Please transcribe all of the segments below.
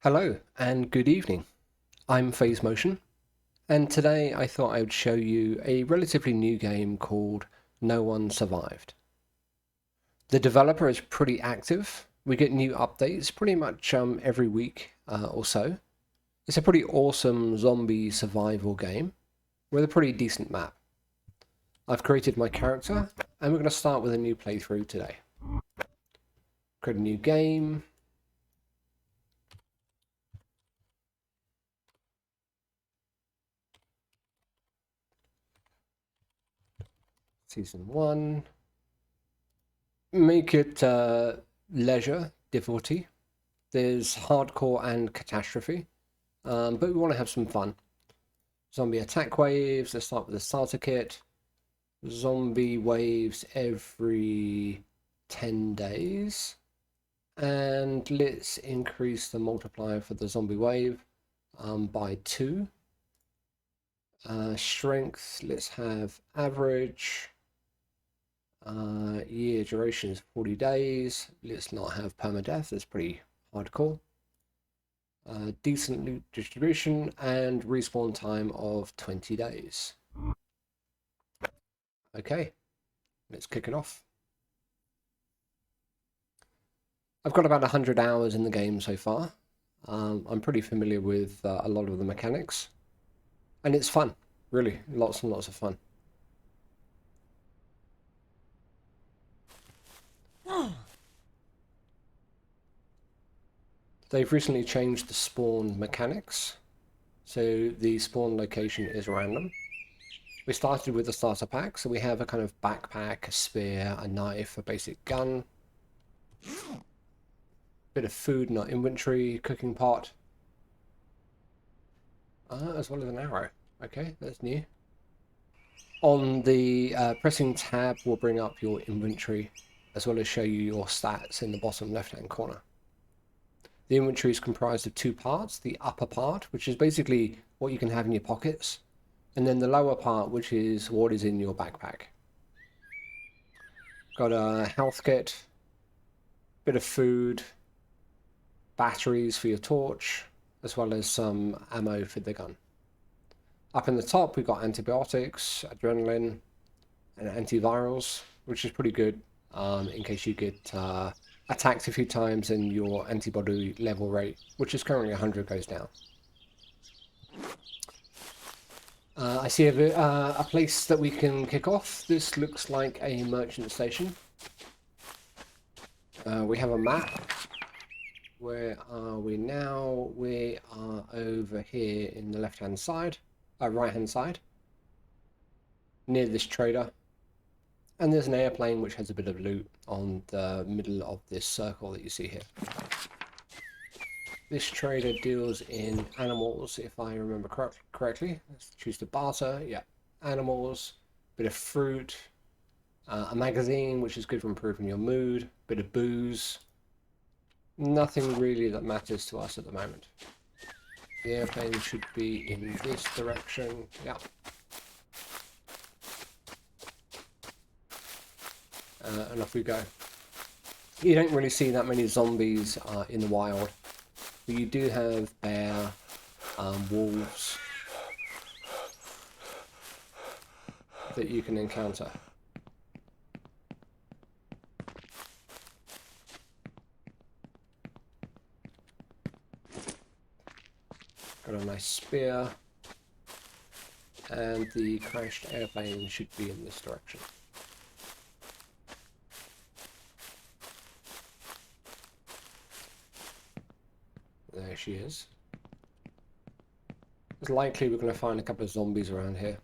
Hello and good evening. I'm Phase Motion, and today I thought I would show you a relatively new game called No One Survived. The developer is pretty active. We get new updates pretty much every week or so. It's a pretty awesome zombie survival game with a pretty decent map. I've created my character, and we're going to start with a new playthrough today. Create a new game. Season 1. Make it leisure difficulty. There's hardcore and catastrophe, but we want to have some fun. Zombie attack waves. Let's start with the starter kit. Zombie waves every 10 days. And let's increase the multiplier for the zombie wave by 2. Strength, let's have average. Year duration is 40 days. Let's not have permadeath, that's pretty hardcore. Decent loot distribution and respawn time of 20 days. Okay, let's kick it off. I've got about 100 hours in the game so far. I'm pretty familiar with a lot of the mechanics. And it's fun, really, lots and lots of fun. They've recently changed the spawn mechanics, so the spawn location is random. We started with the starter pack, so we have a kind of backpack, a spear, a knife, a basic gun, bit of food in our inventory, cooking pot, as well as an arrow. Okay, that's new. On the pressing tab will bring up your inventory, as well as show you your stats in the bottom left-hand corner. The inventory is comprised of 2 parts, the upper part, which is basically what you can have in your pockets, and then the lower part, which is what is in your backpack. Got a health kit, bit of food, batteries for your torch, as well as some ammo for the gun. Up in the top, we've got antibiotics, adrenaline, and antivirals, which is pretty good in case you get attacked a few times and your antibody level rate, which is currently 100, goes down. I see a place that we can kick off. This looks like a merchant station. We have a map. Where are we now? We are over here in the left-hand side, right-hand side, near this trader. And there's an airplane which has a bit of loot on the middle of this circle that you see here. This trader deals in animals, if I remember correctly. Let's choose to barter. Yeah, animals, bit of fruit, a magazine, which is good for improving your mood, bit of booze. Nothing really that matters to us at the moment. The airplane should be in this direction. Yeah. And off we go. You don't really see that many zombies in the wild, but you do have bear, wolves that you can encounter. Got a nice spear, and the crashed airplane should be in this direction. There she is. It's likely we're going to find a couple of zombies around here.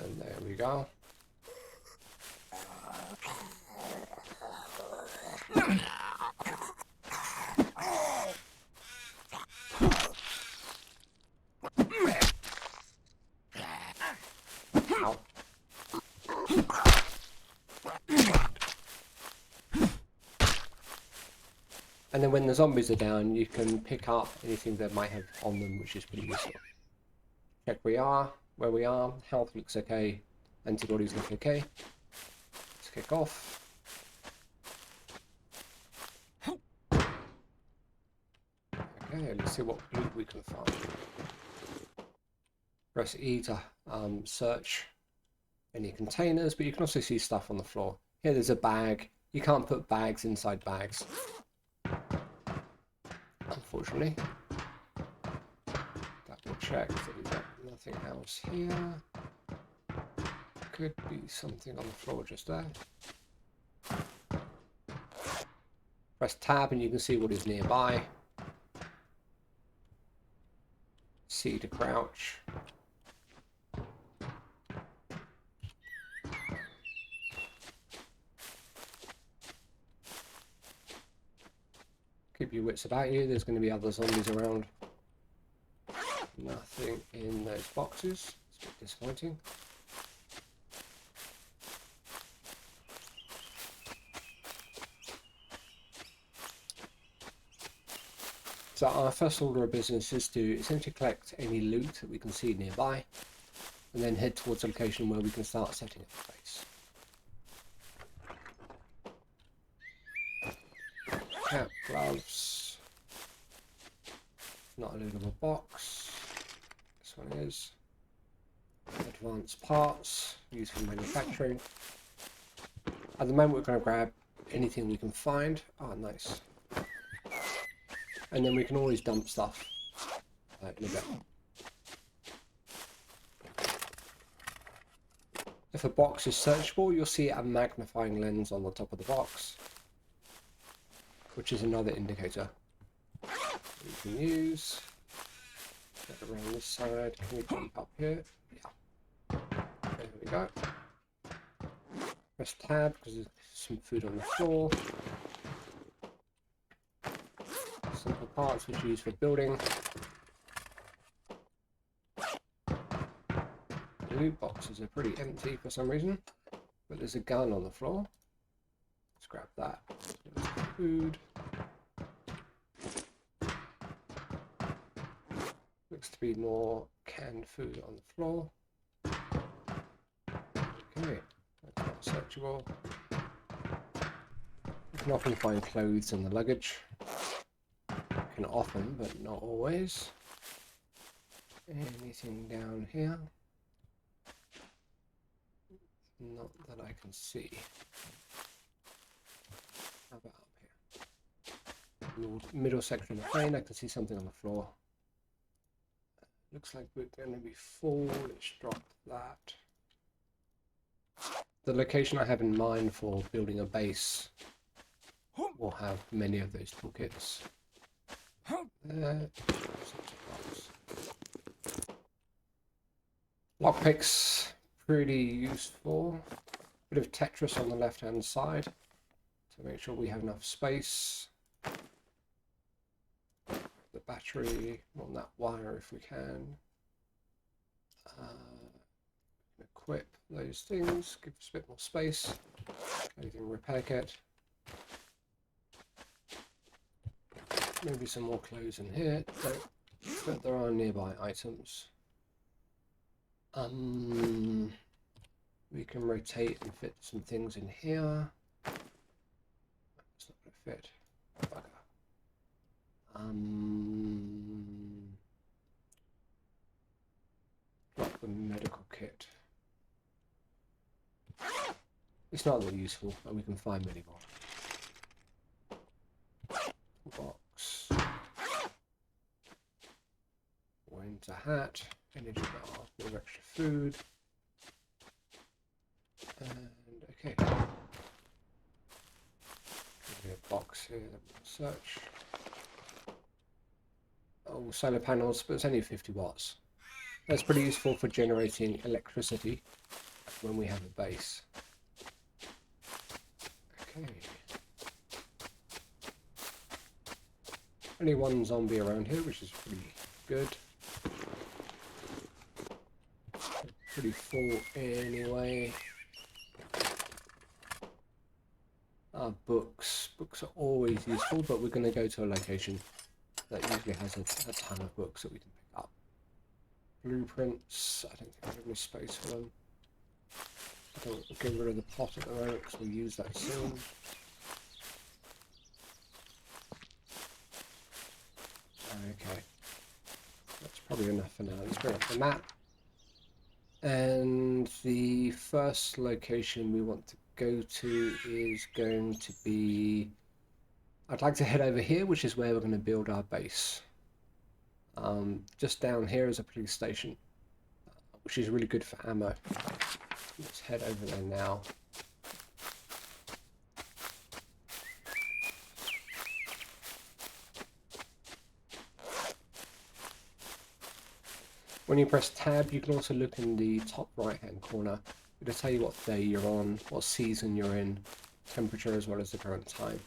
And there we go. Ow. And then when the zombies are down, you can pick up anything that might have on them, which is pretty useful. Check we are. where we are. Health looks okay. Antibodies look okay. Let's kick off. Okay, let's see what loot we can find. Press E to search any containers, but you can also see stuff on the floor. Here there's a bag. You can't put bags inside bags, unfortunately. Double check that we've got nothing else here. Could be something on the floor just there. Press tab and you can see what is nearby. C to crouch. Keep your wits about you. There's going to be other zombies around. Nothing in those boxes. It's a bit disappointing. So our first order of business is to essentially collect any loot that we can see nearby, and then head towards a location where we can start setting up a base. Cap, gloves. Not a lootable box. This one is. Advanced parts used for manufacturing. At the moment we're going to grab anything we can find. Oh, nice. And then we can always dump stuff in a bit. If a box is searchable, you'll see a magnifying lens on the top of the box, which is another indicator we can use. Get around this side. Can we jump up here? Yeah. There we go. Press tab because there's some food on the floor. Simple parts which are used for building. The loot boxes are pretty empty for some reason, but there's a gun on the floor. Let's grab that. Food. Looks to be more canned food on the floor. Okay, that's not searchable. You can often find clothes in the luggage. Often, but not always. Anything down here? Not that I can see. How about up here? Middle section of the plane, I can see something on the floor. Looks like we're going to be full. Let's drop that. The location I have in mind for building a base will have many of those toolkits. Lockpicks, pretty useful. Bit of Tetris on the left hand side to make sure we have enough space. The battery on that wire if we can. Equip those things, give us a bit more space. Clothing repair kit. Maybe some more clothes in here, but there are nearby items. We can rotate and fit some things in here. It's not going to fit. Bugger. Drop the medical kit. It's not that useful, but we can find many more. Box. Winter hat. Energy bar. Bit of extra food. And okay. Maybe a box here that we can search. Oh, solar panels, but it's only 50 watts. That's pretty useful for generating electricity when we have a base. Okay. Only one zombie around here, which is pretty good. Pretty full anyway. Books. Books are always useful, but we're going to go to a location that usually has a ton of books that we can pick up. Blueprints. I don't think I have any space for them. I don't get rid of the pot at the moment because we'll use that soon. Okay. That's probably enough for now. Let's bring up the map. And the first location we want to go to is going to be... I'd like to head over here, which is where we're going to build our base. Just down here is a police station, which is really good for ammo. Let's head over there now. When you press tab, you can also look in the top right hand corner. It'll tell you what day you're on, what season you're in, temperature as well as the current time.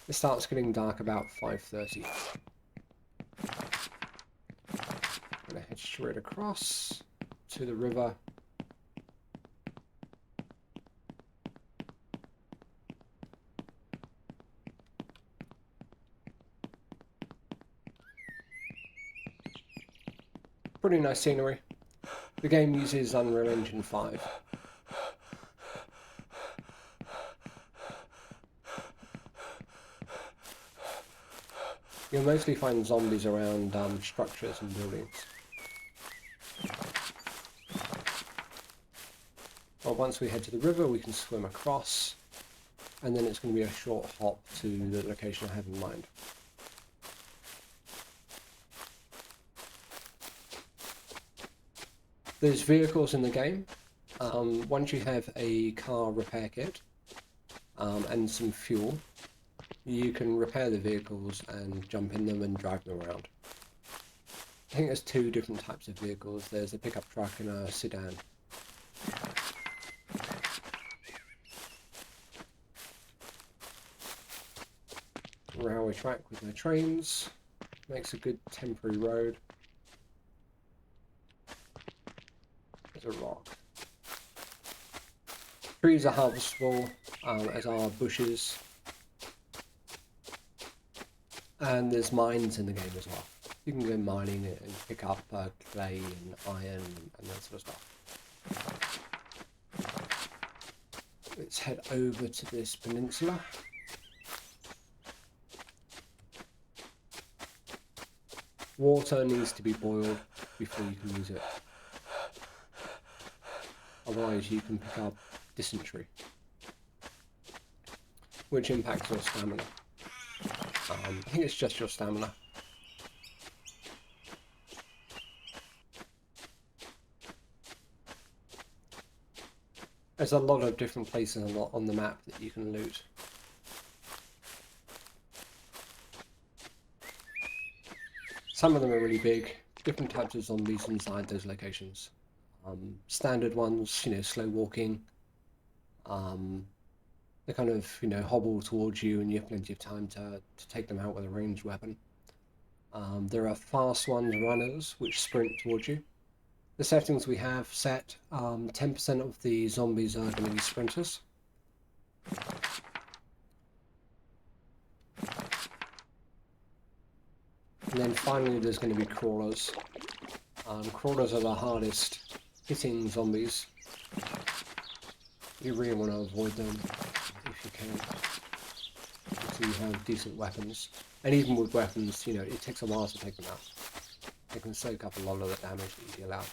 It starts getting dark about 5:30. I'm going to head straight across to the river. Pretty nice scenery. The game uses Unreal Engine 5. You'll mostly find zombies around structures and buildings. Well, once we head to the river, we can swim across, and then it's going to be a short hop to the location I have in mind. There's vehicles in the game. Once you have a car repair kit and some fuel, you can repair the vehicles and jump in them and drive them around. I think there's two different types of vehicles. There's a pickup truck and a sedan. Railway track with no trains. Makes a good temporary road. There's a rock. Trees are harvestable, as are bushes. And there's mines in the game as well. You can go mining and pick up clay and iron and that sort of stuff. Let's head over to this peninsula. Water needs to be boiled before you can use it. Otherwise you can pick up dysentery, which impacts your stamina. I think it's just your stamina. There's a lot of different places on the map that you can loot. Some of them are really big, different types of zombies inside those locations. Standard ones, you know, slow walking. They kind of, you know, hobble towards you and you have plenty of time to take them out with a ranged weapon. There are fast ones, runners, which sprint towards you. The settings we have set, 10% of the zombies are going to be sprinters. And then finally there's going to be crawlers. Crawlers are the hardest hitting zombies. You really want to avoid them if you can, until you have decent weapons. And even with weapons, you know, it takes a while to take them out. They can soak up a lot of the damage that you deal out.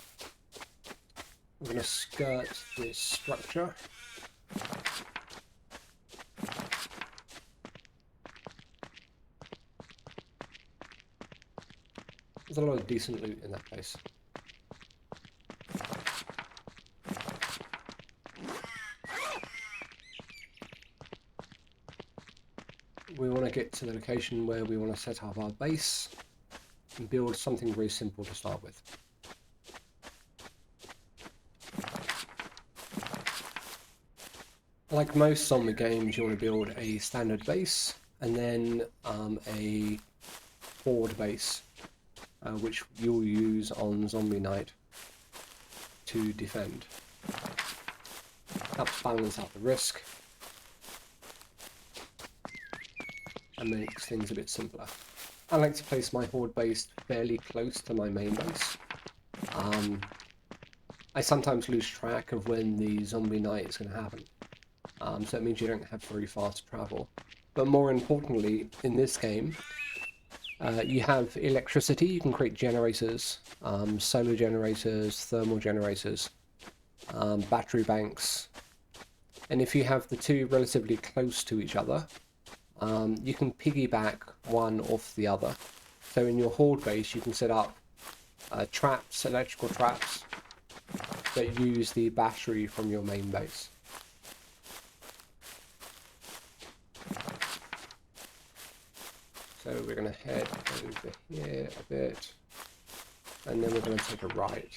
I'm going to skirt this structure. There's a lot of decent loot in that place. We want to get to the location where we want to set up our base and build something very simple to start with. Like most zombie games, you want to build a standard base and then a forward base, which you'll use on zombie night to defend. Helps balance out the risk and makes things a bit simpler. I like to place my horde base fairly close to my main base, I sometimes lose track of when the zombie night is going to happen. So it means you don't have very fast travel. But more importantly, in this game, you have electricity. You can create generators, solar generators, thermal generators, battery banks. And if you have the two relatively close to each other, you can piggyback one off the other. So in your horde base, you can set up traps, electrical traps, that use the battery from your main base. So we're going to head over here a bit, and then we're going to take a right.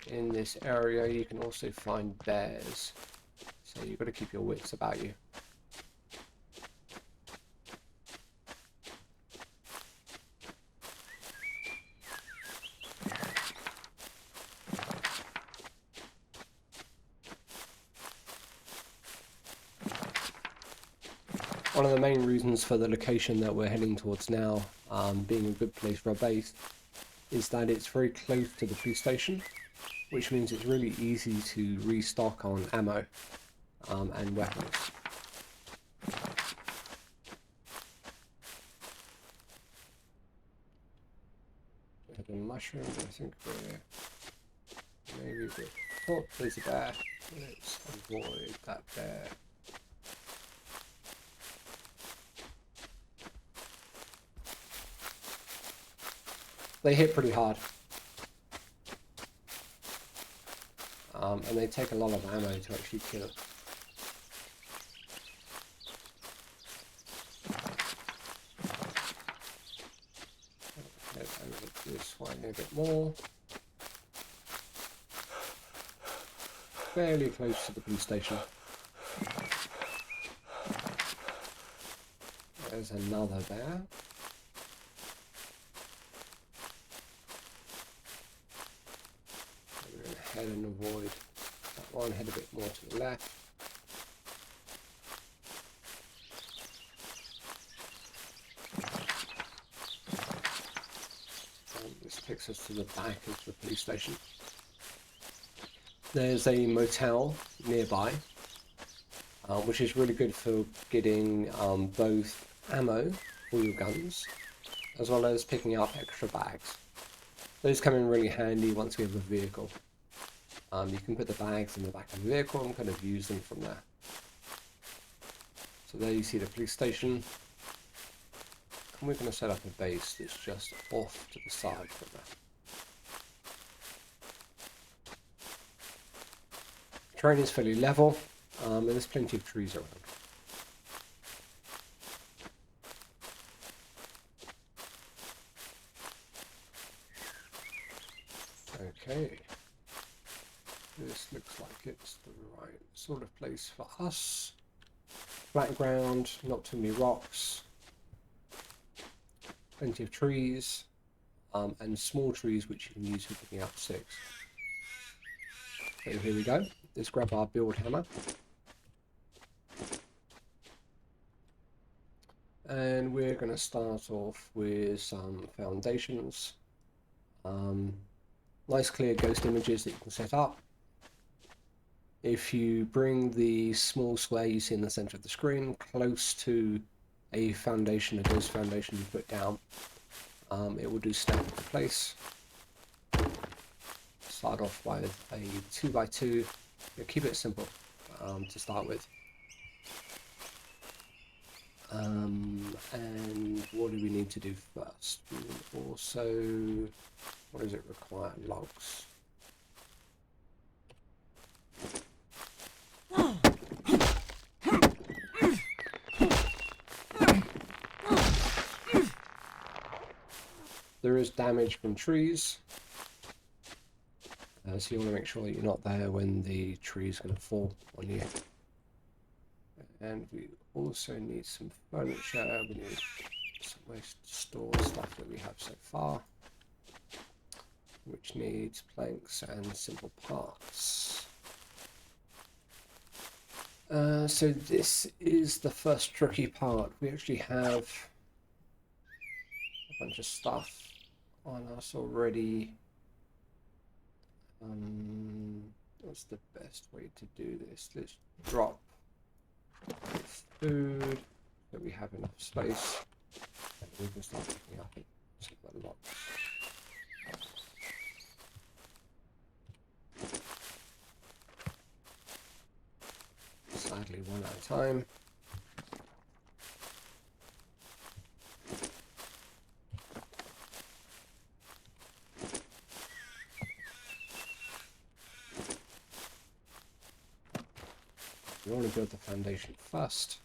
In this area you can also find bears, so you've got to keep your wits about you. One of the main reasons for the location that we're heading towards now being a good place for a base is that it's very close to the police station, which means it's really easy to restock on ammo and weapons. The mushroom, I think we're maybe good. Oh, there's a bear. Let's avoid that bear. They hit pretty hard. And they take a lot of ammo to actually kill. Head over this way a bit more. Fairly close to the police station. There's another bear. We're going to head and avoid that one, head a bit more to the left. And this takes us to the back of the police station. There's a motel nearby, which is really good for getting both ammo for your guns, as well as picking up extra bags. Those come in really handy once we have a vehicle. You can put the bags in the back of the vehicle and kind of use them from there. So there you see the police station. And we're going to set up a base that's just off to the side from there. Terrain is fairly level, and there's plenty of trees around. Okay, this looks like it's the right sort of place for us. Flat ground, not too many rocks, plenty of trees, and small trees which you can use for picking up sticks. So here we go. Let's grab our build hammer. And we're going to start off with some foundations. Nice clear ghost images that you can set up. If you bring the small square you see in the center of the screen close to a foundation, a ghost foundation you put down, it will do snap into place. Start off with a 2x2. Keep it simple to start with. And what do we need to do first? We also, what does it require? Logs. There is damage from trees. So you want to make sure that you're not there when the tree is going to fall on you. And we also need some furniture. We need some ways to store stuff that we have so far, which needs planks and simple parts. So this is the first tricky part. We actually have a bunch of stuff on us already. What's the best way to do this? Let's drop food so we have enough space and we can start picking up some of the logs. Sadly, one at a time. We want to build the foundation first.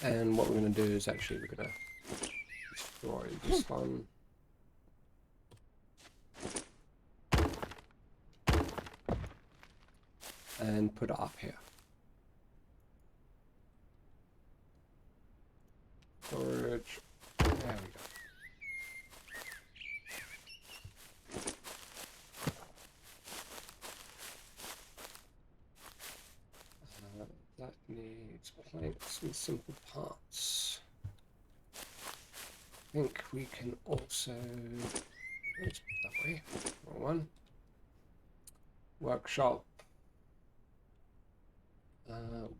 And what we're going to do is actually we're going to destroy this one. And put it up here. Storage. There we go. That needs planks and simple parts. I think we can also, let's put that way, wrong one. Workshop.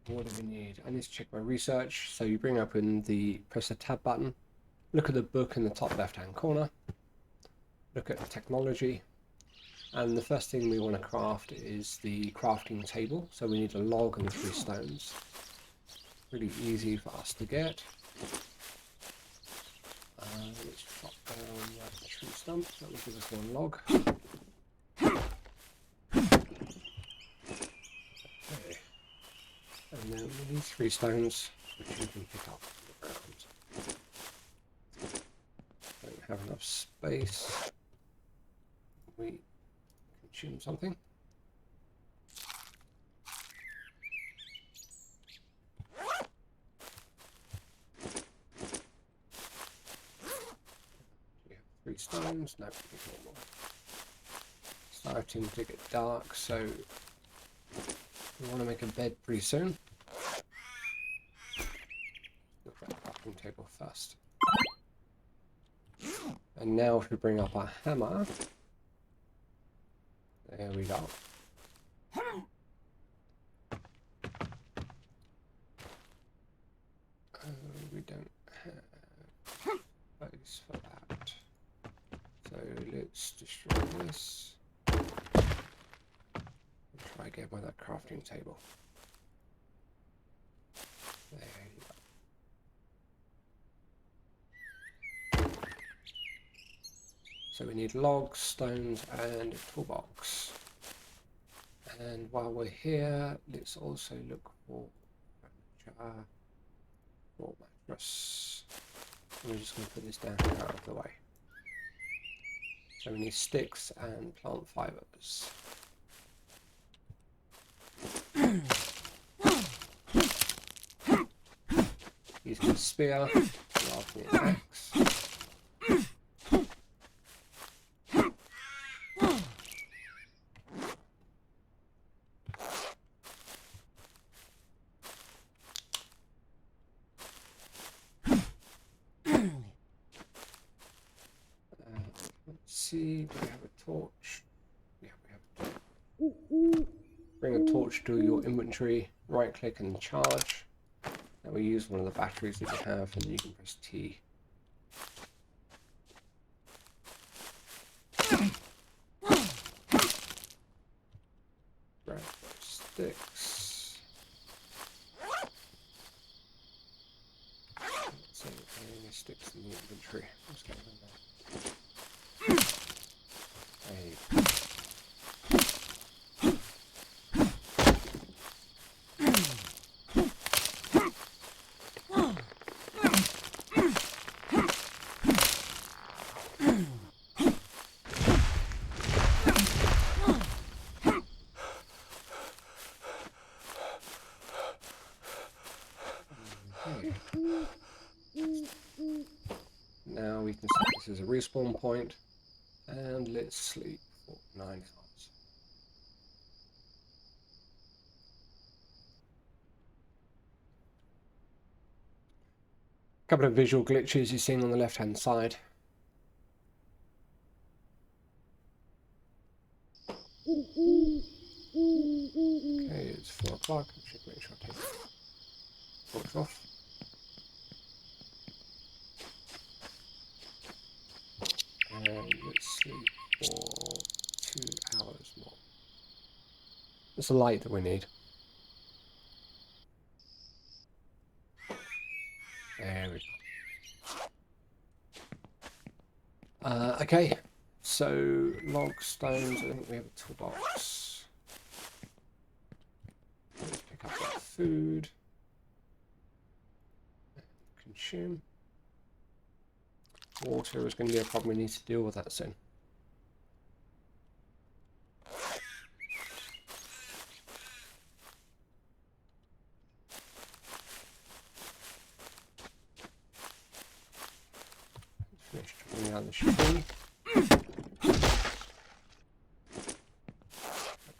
What do we need? I need to check my research. So you bring up in the, press the tab button, look at the book in the top left hand corner, look at technology. And the first thing we want to craft is the crafting table. So we need a log and 3 stones. Really easy for us to get. Let's chop down that tree stump. That will give us 1 log. Okay. And then we need 3 stones, which you can pick up from the ground. Don't have enough space. We consume something. We have 3 stones. No, normal. Starting to get dark, so we want to make a bed pretty soon. Look at the crafting table first. And now if we bring up our hammer, there we go. We don't have space for that. So let's destroy this. Try again by that crafting table. There you go. So we need logs, stones, and a toolbox. And while we're here, let's also look for furniture, for mattress. And we're just going to put this down here out of the way. So we need sticks and plant fibers. Using a spear rather than an axe. Let's see, do we have a torch? Yeah, we have a torch. Bring a torch to your inventory, right click and charge. And we use one of the batteries that you have, and you can press T. Grab those sticks. Let's see, any sticks in the inventory. What's going on there? Hey. Now we can set this as a respawn point, and let's sleep for 9 hours. couple of visual glitches you're seeing on the left-hand side. Okay, it's 4 o'clock. I should make sure I take the box off. And let's sleep for 2 hours more. It's the light that we need. There we go. Okay, so log stones. I think we have a toolbox. Let's pick up that food. Consume. Water is going to be a problem. We need to deal with that soon. Finish drawing out the tree.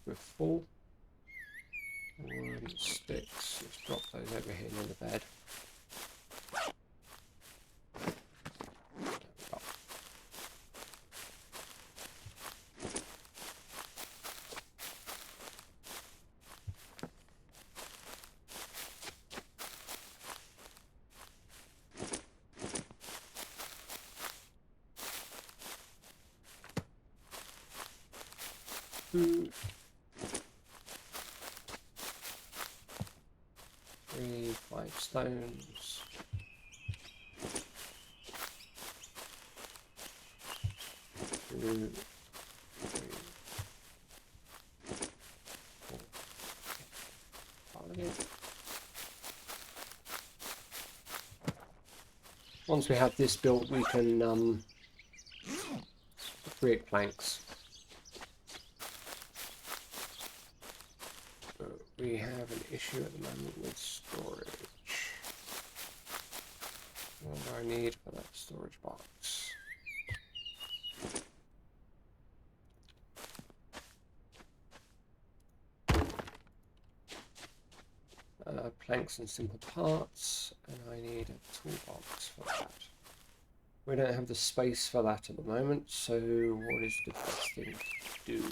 We're full. Wood, sticks. Let's drop those over here near the bed. Food. 3, 5 stones. 2, 3, 4, 5. Once we have this built, we can create planks. We have an issue at the moment with storage. What do I need for that storage box? Planks and simple parts, and I need a toolbox for that. We don't have the space for that at the moment, so what is the best thing to do?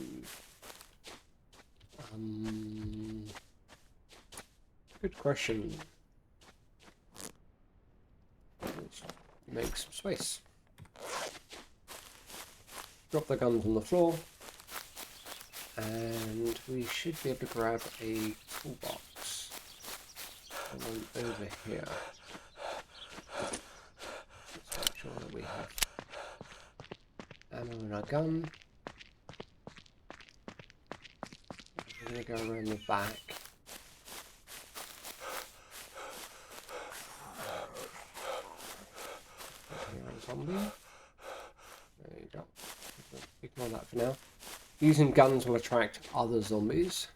Good question. Let's make some space. Drop the guns on the floor, and we should be able to grab a toolbox. And one over here. Let's make sure that we have ammo in our gun. We're going to go around the back. Zombie. There you go. Ignore that for now. Using guns will attract other zombies.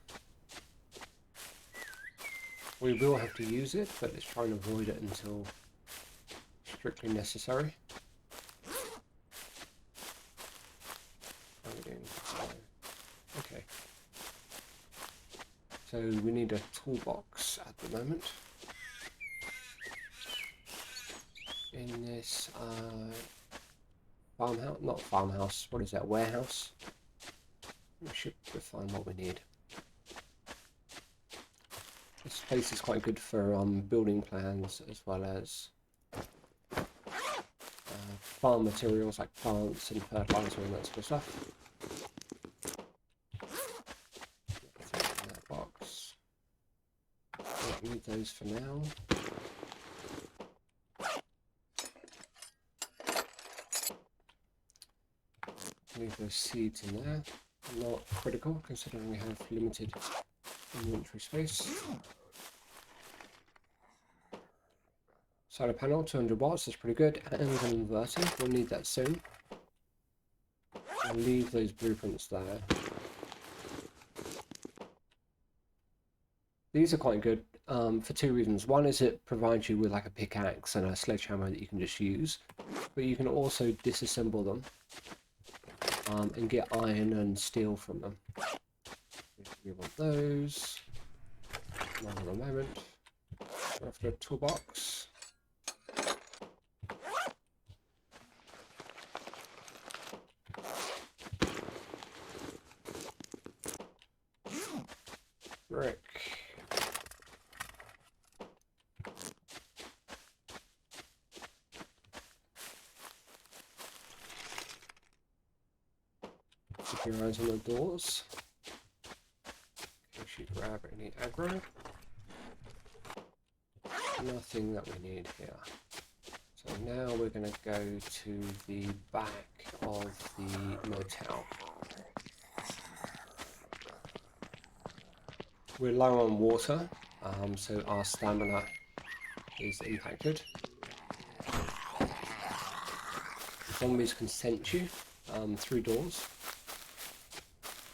We will have to use it, but let's try and avoid it until strictly necessary. How are we doing? Okay. So we need a toolbox at the moment. In this farmhouse, not farmhouse, what is that, warehouse? We should find what we need. This place is quite good for building plans as well as farm materials like plants and fertilizer and that sort of stuff. In that box. Don't need those for now. Leave those seeds in there. Not critical considering we have limited inventory space. Solar panel, 200 watts, that's pretty good. And an inverter, we'll need that soon. I'll leave those blueprints there. These are quite good for two reasons. One is it provides you with like a pickaxe and a sledgehammer that you can just use. But you can also disassemble them. And get iron and steel from them. We want those. One in a moment. After a toolbox. Keep your eyes on the doors. In case you grab any aggro. Nothing that we need here. So now we're going to go to the back of the motel. We're low on water, so our stamina is impacted. Zombies can sense you through doors,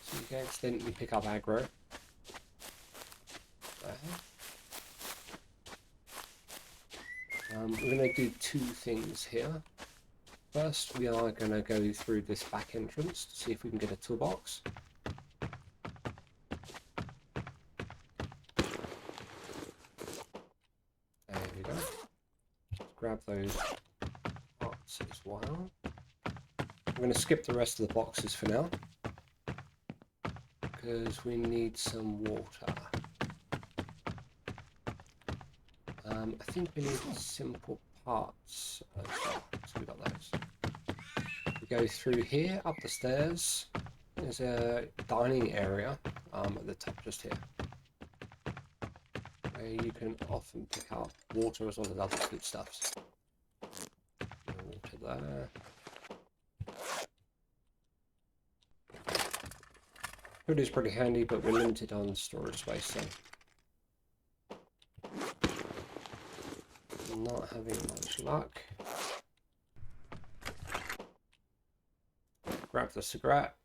so you can accidentally pick up aggro. We're going to do two things here. First, we are going to go through this back entrance to see if we can get a toolbox. There we go. Let's grab those parts as well. I'm going to skip the rest of the boxes for now, because we need some water. I think we need simple parts as well, so we got those. We go through here, up the stairs. There's a dining area at the top just here, where you can often pick up water as well as other good stuffs. Water there. Food is pretty handy, but we're limited on storage space, so not having much luck. Grab the cigarette.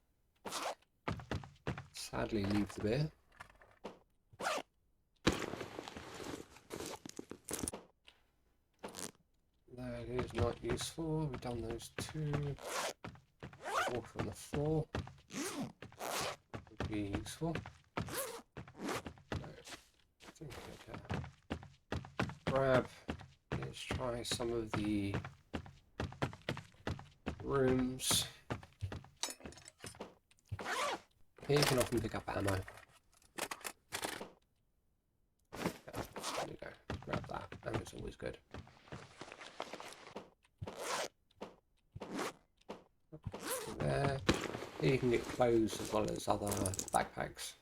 Sadly leave the beer. That is not useful. We've done those two. Water on the floor would be useful. No, I think grab. Let's try some of the rooms. Here you can often pick up ammo. Yeah, there you go. Grab that. Ammo's always good. There. Here you can get clothes as well as other backpacks.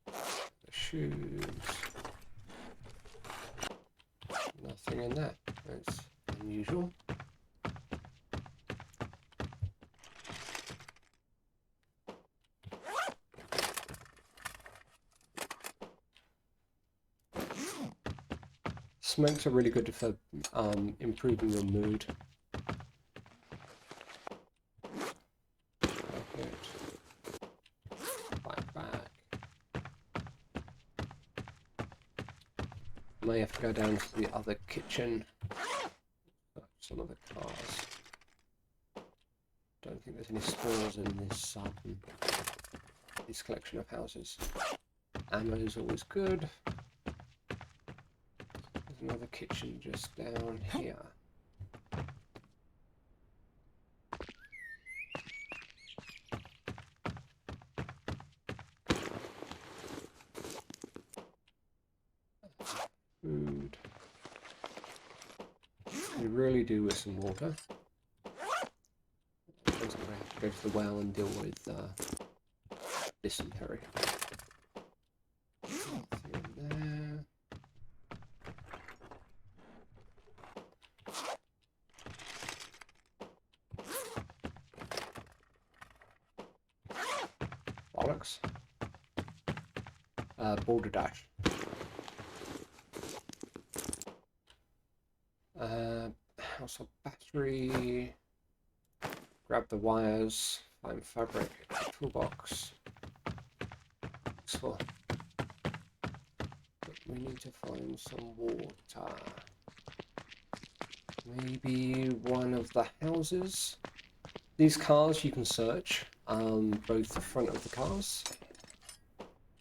The shoes. Nothing in there. That's unusual. Smokes are really good for improving your mood. May have to go down to the other kitchen. Some of the cars. Don't think there's any stores in this collection of houses. Ammo is always good. There's another kitchen just down here. Food. We really do with some water. I have to go to the well and deal with dysentery. Nothing there. Bollocks. Border dash. Household battery. Grab the wires. Find fabric. Toolbox. Useful. But we need to find some water. Maybe one of the houses. These cars you can search. Both the front of the cars.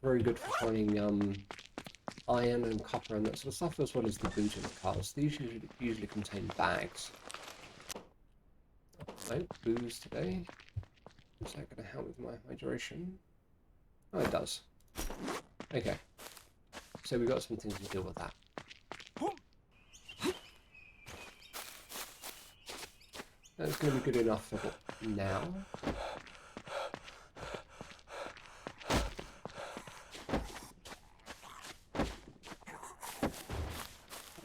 Very good for finding iron and copper and that sort of stuff, as well as the boot of the cars. These usually contain bags. No booze today. Is that going to help with my hydration? Oh, it does. Okay. So we've got some things to deal with that. That's going to be good enough for now.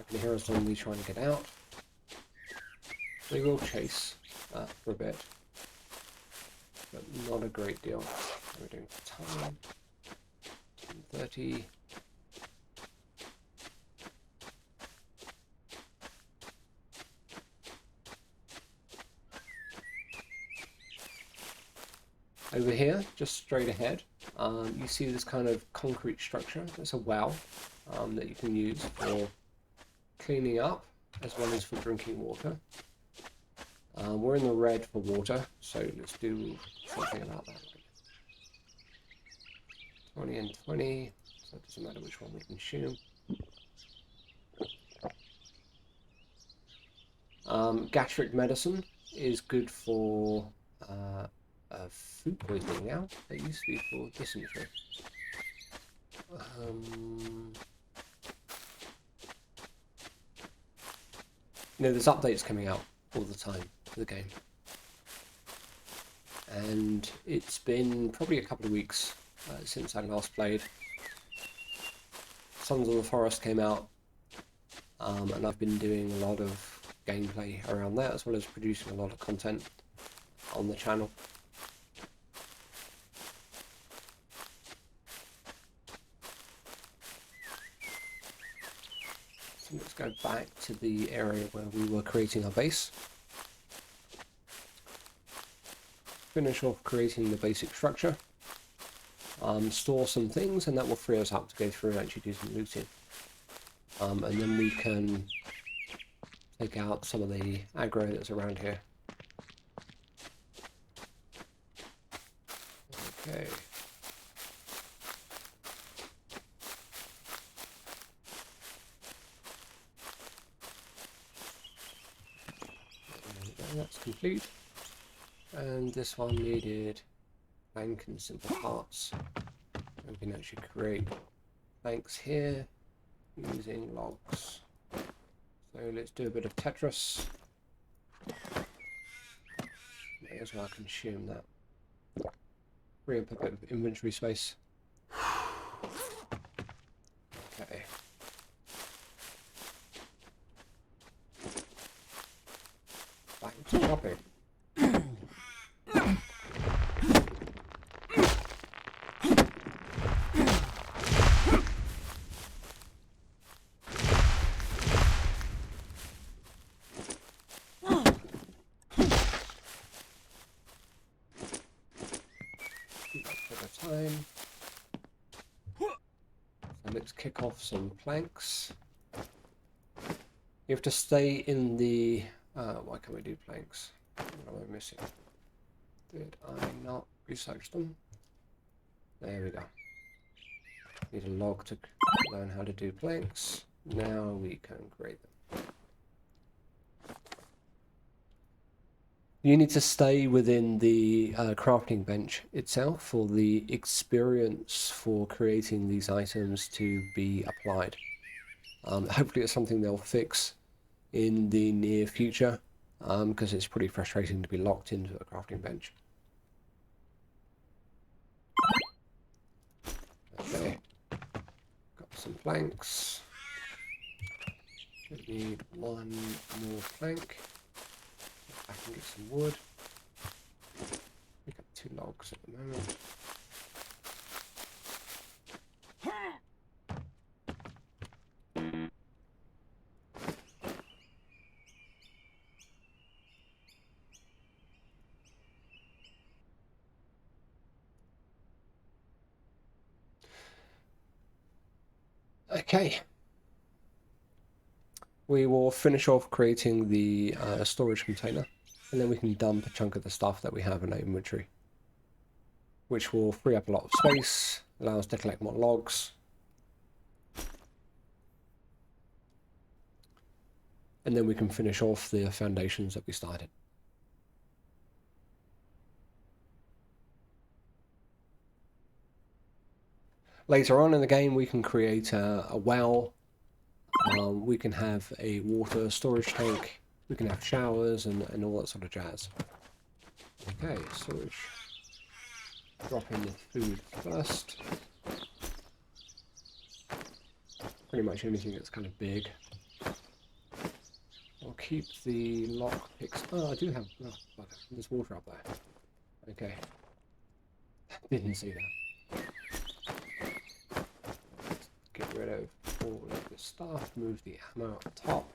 can hear a zombie trying to get out. They will chase for a bit, but not a great deal. We're doing time 30. Over here, just straight ahead, you see this kind of concrete structure. It's a well that you can use for cleaning up as well as for drinking water. We're in the red for water, so let's do something about that. 20 and 20, so it doesn't matter which one we consume. Gastric medicine is good for food poisoning now. It used to be for dysentery. You know, there's updates coming out all the time for the game. And it's been probably a couple of weeks since I last played. Sons of the Forest came out, and I've been doing a lot of gameplay around that, as well as producing a lot of content on the channel. So let's go back to the area where we were creating our base. Finish off creating the basic structure. Store some things, and that will free us up to go through and actually do some looting. And then we can take out some of the aggro that's around here. Okay. That's complete. And this one needed plank and simple parts. We can actually create planks here using logs. So let's do a bit of Tetris. May as well consume that. Free up a bit of inventory space. Okay. Back to shopping. Time. So let's kick off some planks. You have to stay in the... why can't we do planks? What am I missing? Did I not research them? There we go. Need a log to learn how to do planks. Now we can create them. You need to stay within the crafting bench itself for the experience for creating these items to be applied. Hopefully it's something they'll fix in the near future, because it's pretty frustrating to be locked into a crafting bench. Okay, got some planks. We need one more plank. I can get some wood. We got 2 logs at the moment. Okay. We will finish off creating the storage container, and then we can dump a chunk of the stuff that we have in our inventory, which will free up a lot of space, allow us to collect more logs. And then we can finish off the foundations that we started. Later on in the game, we can create a well. We can have a water storage tank. We can have showers and all that sort of jazz. Okay, storage. Drop in the food first. Pretty much anything that's kind of big. keep the lock picks. Oh, I do have. Oh, bugger. There's water up there. Okay. Didn't see that. Get rid of all of this stuff. Move the ammo up top.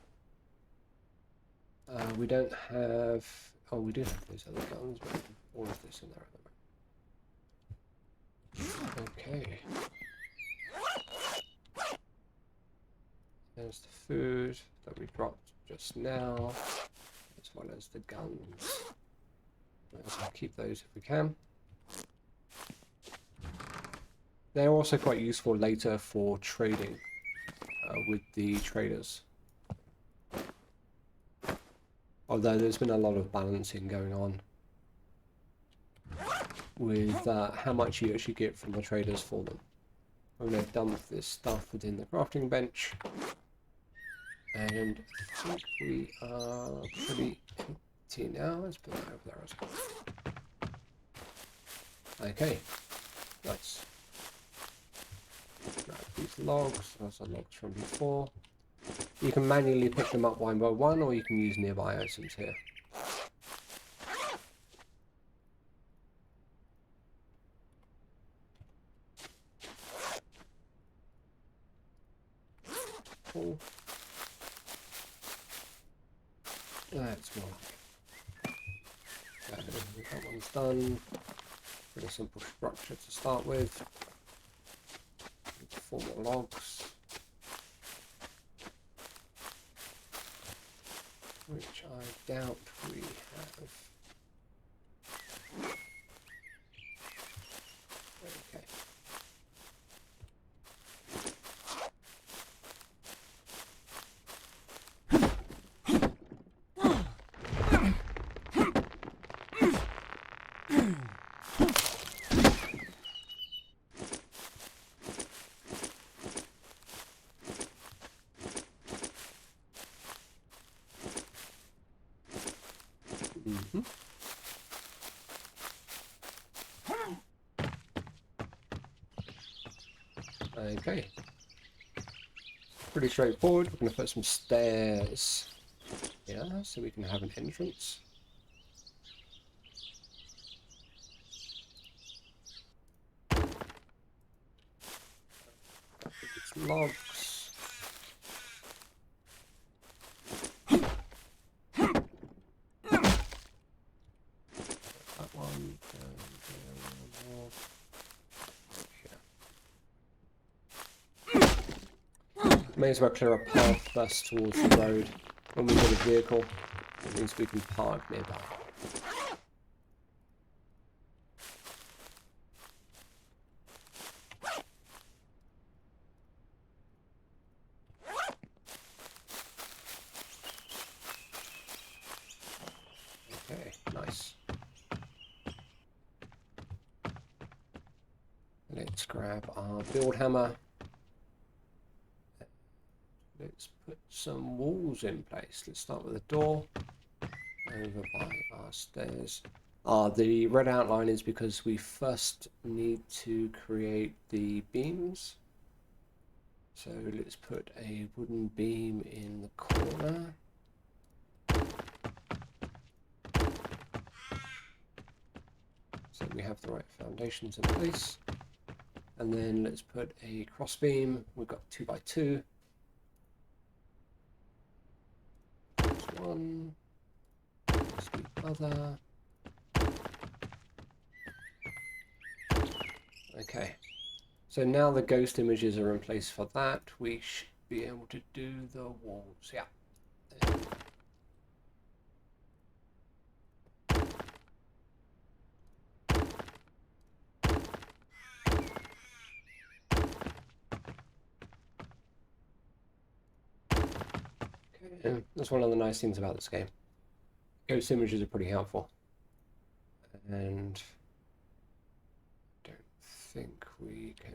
We don't have. Oh, we do have those other guns, but all of this in there at the moment. Okay. There's the food that we dropped just now, as well as the guns. Let's keep those if we can. They're also quite useful later for trading with the traders. Although there's been a lot of balancing going on with how much you actually get from the traders for them. I'm going to dump this stuff within the crafting bench. And I think we are pretty empty now. Let's put that over there as well. Okay, nice. Grab these logs. Those are logs from before. You can manually pick them up one by one, or you can use nearby items here. Cool. That's more like it. That one's done. Pretty simple structure to start with. 4 more logs, which I doubt we have. Okay. Okay. Pretty straightforward. We're going to put some stairs here so we can have an entrance. It's logs. That one. May as well clear a path first towards the road. When we get a vehicle, it means we can park nearby. Okay, nice. Let's grab our build hammer. Let's put some walls in place. Let's start with a door over by our stairs. The red outline is because we first need to create the beams. So let's put a wooden beam in the corner. So we have the right foundations in place. And then let's put a cross beam. We've got 2 by 2. There's one. There's the other. Okay. So now the ghost images are in place for that. We should be able to do the walls. Yeah. Okay. That's one of the nice things about this game. Ghost images are pretty helpful. And I don't think we can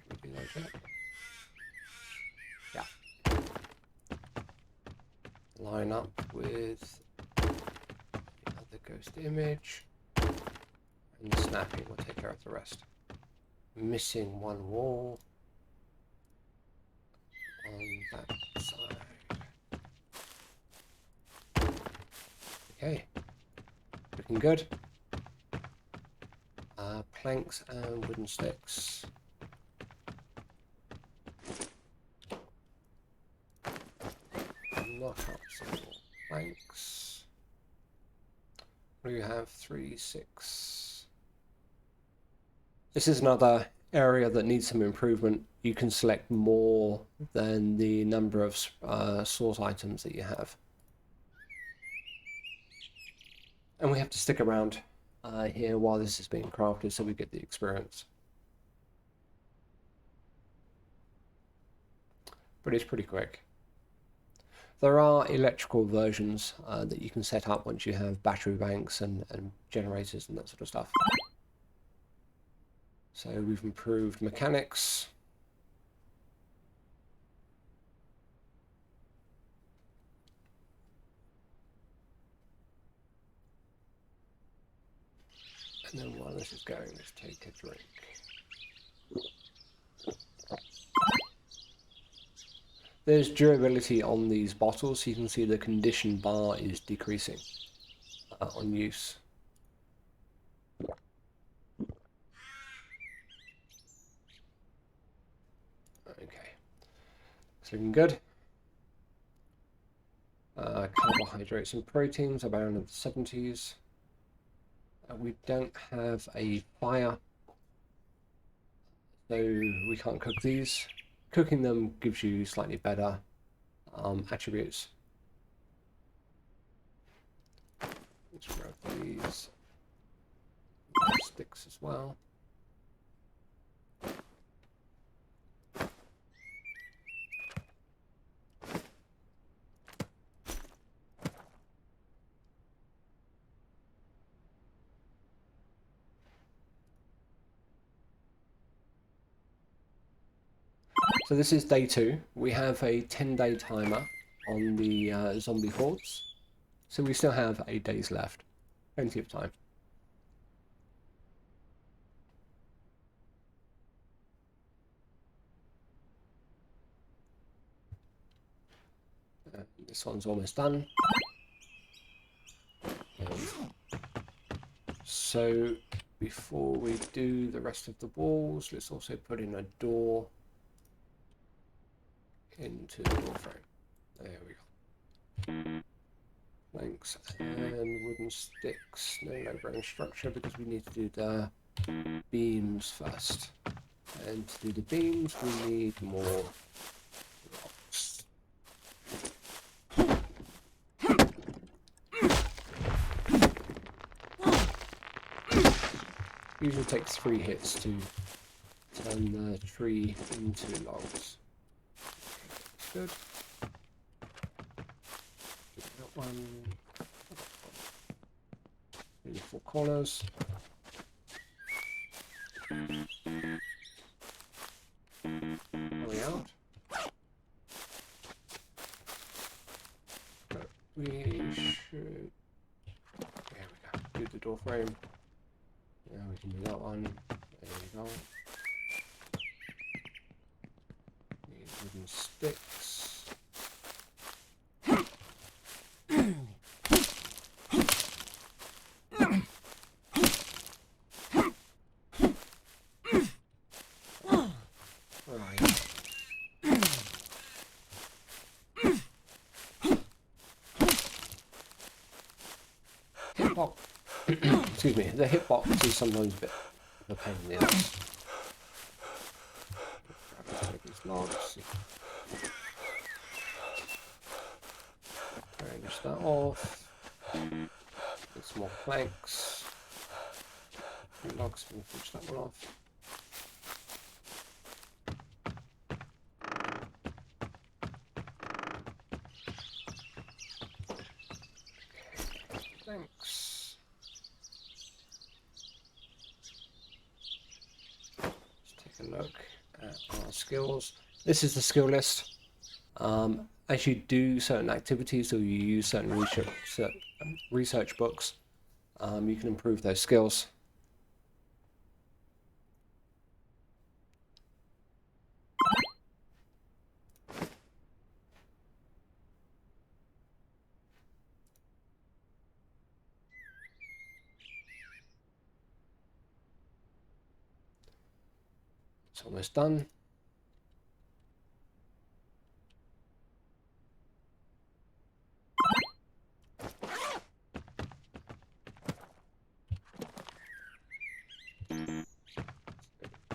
we do that yet? Yeah. Line up with the other ghost image. And the snapping will take care of the rest. Missing one wall on that side. Okay, looking good. Planks and wooden sticks. Knock up some more planks. We have 3, 6. This is another area that needs some improvement. You can select more than the number of source items that you have. And we have to stick around here while this is being crafted so we get the experience. But it's pretty quick. There are electrical versions that you can set up once you have battery banks and generators and that sort of stuff. So we've improved mechanics. And then while this is going, let's take a drink. There's durability on these bottles, so you can see the condition bar is decreasing on use. Okay, it's looking good. Carbohydrates and proteins are around in the 70s. We don't have a fire, so we can't cook these. Cooking them gives you slightly better attributes. Let's grab these sticks as well. So this is day 2. We have a 10-day timer on the zombie hordes. So we still have 8 days left. Plenty of time. This one's almost done. So before we do the rest of the walls, let's also put in a door into the door frame. There we go. Planks and wooden sticks. No low-bearing structure because we need to do the beams first. And to do the beams, we need more rocks. Usually takes 3 hits to turn the tree into logs. Good. That one. In the 4 corners. Coming out. But we should. There we go. Do the door frame. Yeah, we can do that one. There we go. Need wooden sticks. Excuse me, the hitbox is sometimes a bit of a pain in the ass. Grab these logs. Finish that off. Get some more planks. Logs, we'll finish that one off. Thanks. Let's take a look at our skills. This is the skill list. As you do certain activities or you use certain research books, you can improve those skills. It's almost done.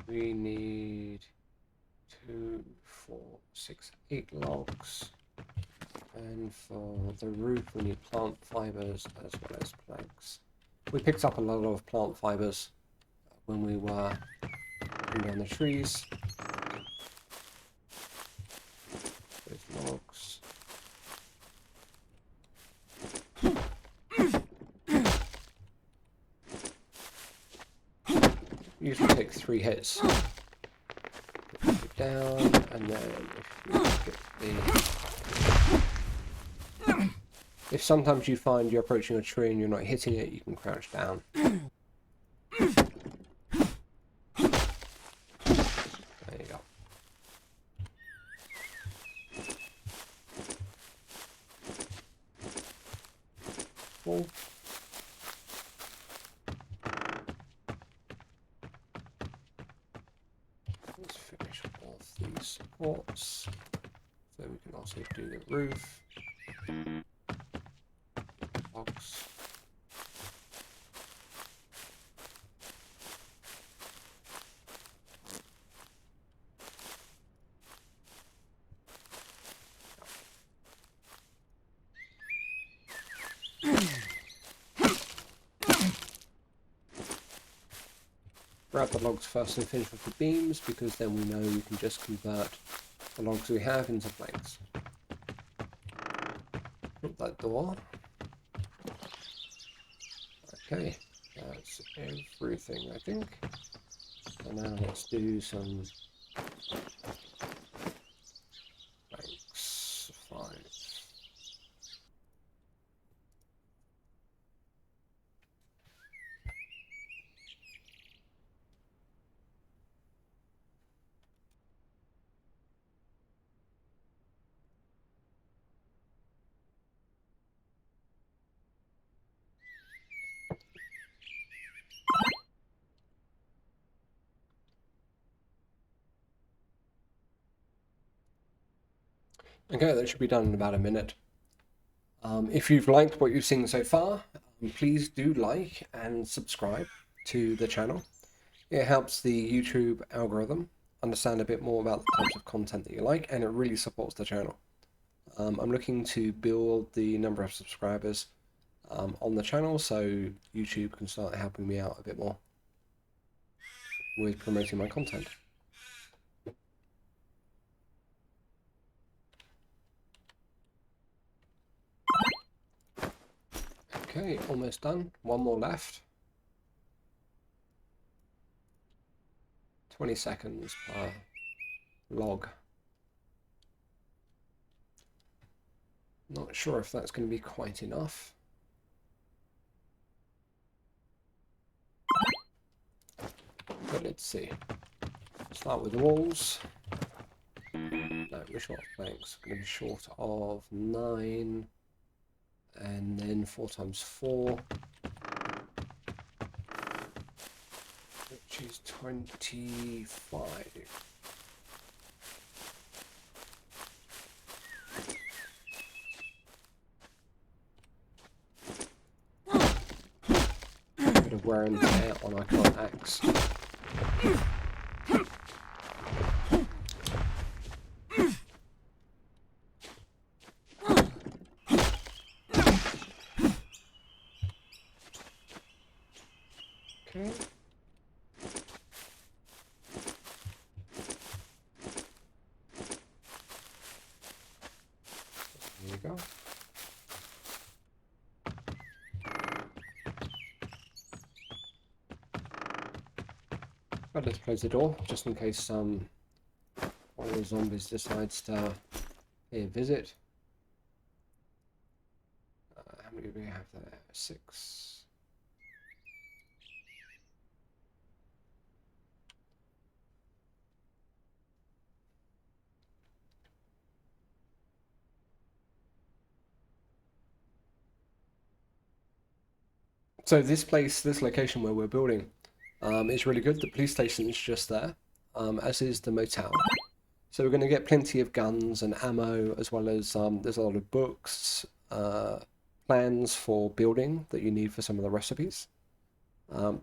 We need 2, 4, 6, 8 logs. And for the roof we need plant fibers as well as planks. We picked up a lot of plant fibers when we were cutting down the trees. Those logs. Usually take 3 hits. Put it down, and then if you get the... If sometimes you find you're approaching a tree and you're not hitting it, you can crouch down. There you go. Cool. Let's finish off these supports. So we can also do the roof. Box. Grab the logs first and finish with the beams, because then we know we can just convert the logs we have into planks. Put that door. Okay, that's everything I think. And now let's do some planks. 5. Okay, that should be done in about a minute. If you've liked what you've seen so far, please do like and subscribe to the channel. It helps the YouTube algorithm understand a bit more about the types of content that you like, and it really supports the channel. I'm looking to build the number of subscribers on the channel, so YouTube can start helping me out a bit more with promoting my content. Okay, almost done. One more left. 20 seconds per log. Not sure if that's going to be quite enough. But let's see. Start with the walls. No, we're short of planks. We're going to be short of 9. And then 4 times 4. Which is 25. Bit of wear and tear on our current axe. Okay. There you go. But let's close the door, just in case one of the zombies decides to visit. How many do we have there? 6. So this place, this location where we're building, is really good. The police station is just there. as is the motel. So we're going to get plenty of guns and ammo, as well as there's a lot of books, plans for building that you need for some of the recipes.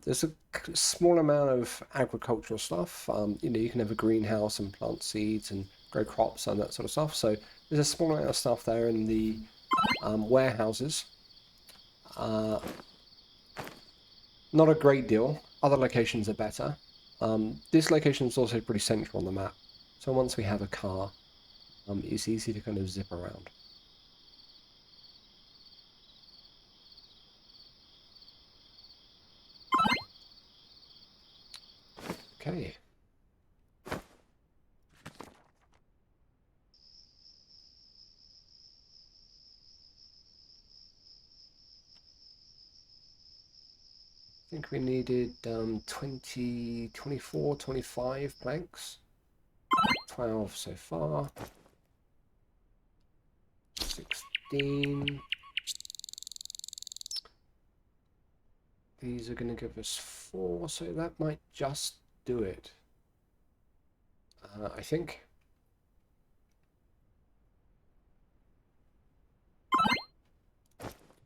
There's a small amount of agricultural stuff. You can have a greenhouse and plant seeds and grow crops and that sort of stuff. So there's a small amount of stuff there in the warehouses. Not a great deal. Other locations are better. This location is also pretty central on the map. So once we have a car, it's easy to kind of zip around. Okay. I think we needed 20, 24, 25 planks. 12 so far. 16. These are going to give us 4, so that might just do it. I think.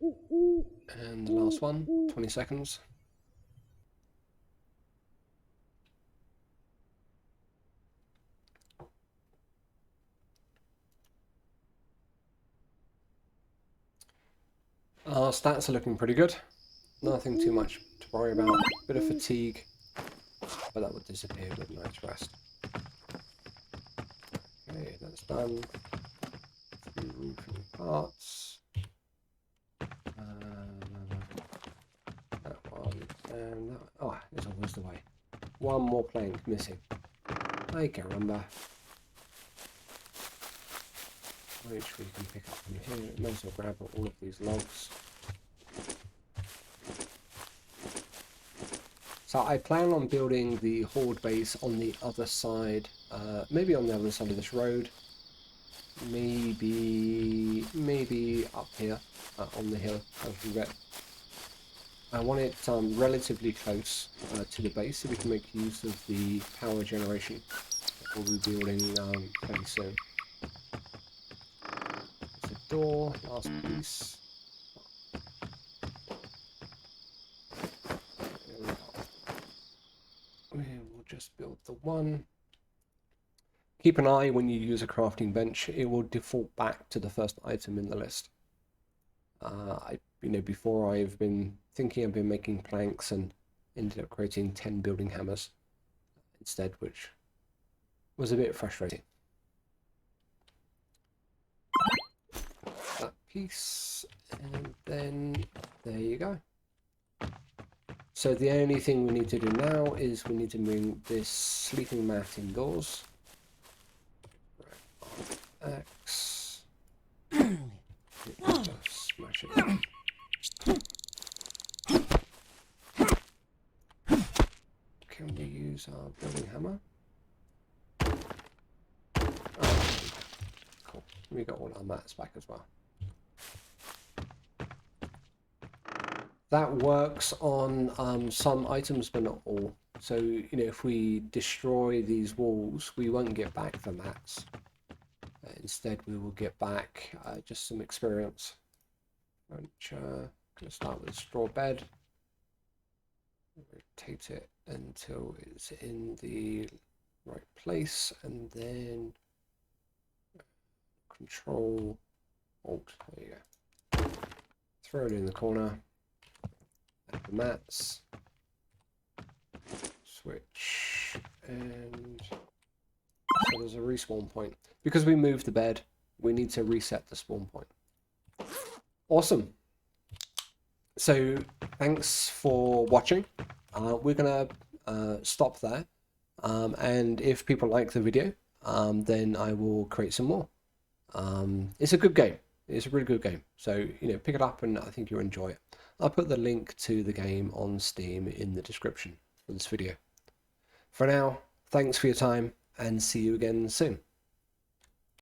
And the last one, 20 seconds. Our stats are looking pretty good. Nothing too much to worry about. Bit of fatigue, but that would disappear with a night's rest. Okay, that's done. Few roofing parts. That one and that. Oh, there's always the way. One more plank missing. Ay caramba. Which we can pick up from here. Might as well grab all of these logs. So I plan on building the horde base on the other side, maybe on the other side of this road, maybe up here on the hill as we get. I want it relatively close to the base so we can make use of the power generation that we'll be building pretty soon. There's a door, last piece. We'll just build the one. Keep an eye when you use a crafting bench, it will default back to the first item in the list. Before I've been making planks and ended up creating 10 building hammers instead, which was a bit frustrating. That piece, and then there you go. So the only thing we need to do now is we need to bring this sleeping mat indoors. Axe. Just smash it down. Can we use our building hammer? Oh, cool. We got all our mats back as well. That works on some items, but not all. So, if we destroy these walls, we won't get back the mats. Instead, we will get back just some experience. Going to start with a straw bed. Rotate it until it's in the right place, and then Control Alt. There you go. Throw it in the corner. Add the mats. Switch, and so there's a respawn point. Because we moved the bed, we need to reset the spawn point. Awesome. So thanks for watching. We're gonna stop there, and if people like the video, then I will create some more. It's a good game. It's a really good game. So pick it up, and I think you'll enjoy it. I'll put the link to the game on Steam in the description for this video. For now, thanks for your time, and see you again soon.